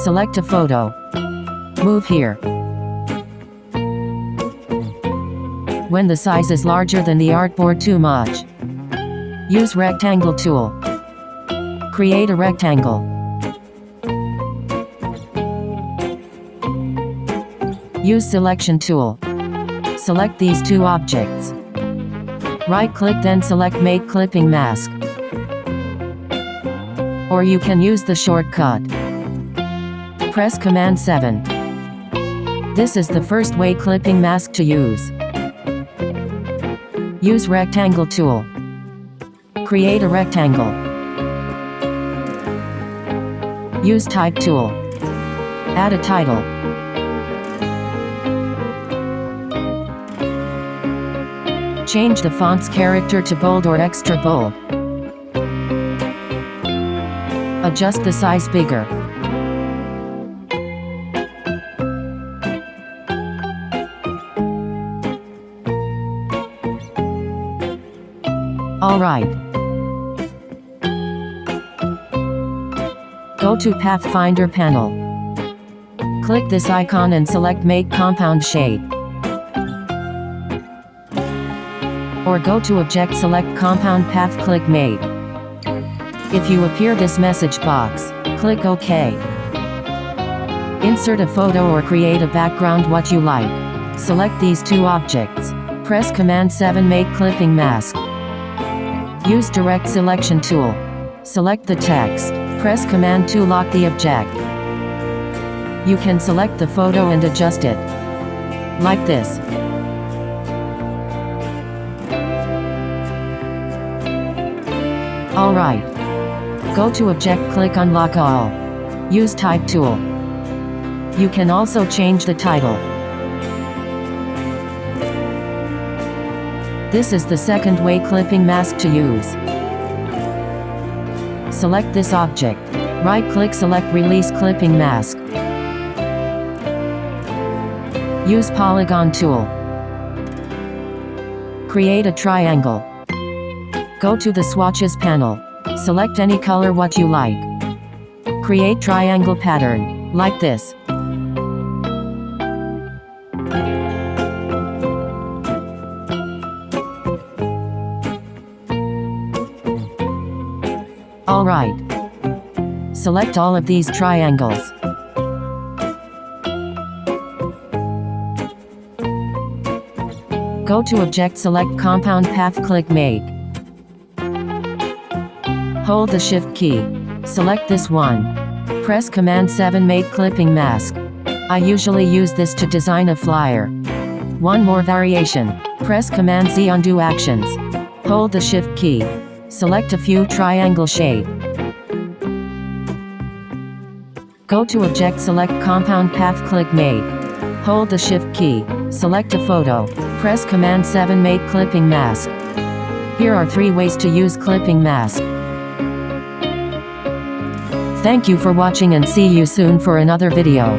Select a photo. Move here. When the size is larger than the artboard too much, use rectangle tool. Create a rectangle. Use selection tool. Select these two objects. Right-click, then select Make Clipping Mask. Or you can use the shortcut. Press Command 7. This is the first way clipping mask to use. Use rectangle tool. Create a rectangle. Use type tool. Add a title. Change the font's character to bold or extra bold. Adjust the size bigger. Alright. Go to Pathfinder panel. Click this icon and select Make Compound Shape. Or go to Object, select Compound Path, click Make. If you appear this message box, click OK. Insert a photo or create a background what you like. Select these two objects. Press Command 7, Make Clipping Mask. Use Direct Selection tool. Select the text. Press Command 2, lock the object. You can select the photo and adjust it. Like this. Alright. Go to Object, click Unlock All. Use Type tool. You can also change the title. This is the second way clipping mask to use. Select this object. Right-click, select Release Clipping Mask. Use Polygon tool. Create a triangle. Go to the Swatches panel. Select any color what you like. Create triangle pattern, like this. Alright. Select all of these triangles. Go to Object, select Compound Path, click Make. Hold the Shift key. Select this one. Press Command 7, Make Clipping Mask. I usually use this to design a flyer. One more variation. Press Command Z, undo actions. Hold the Shift key. Select a few triangle shape. Go to Object, select Compound Path, click Make. Hold the Shift key. Select a photo. Press Command 7, Make Clipping Mask. Here are 3 ways to use clipping mask. Thank you for watching and see you soon for another video.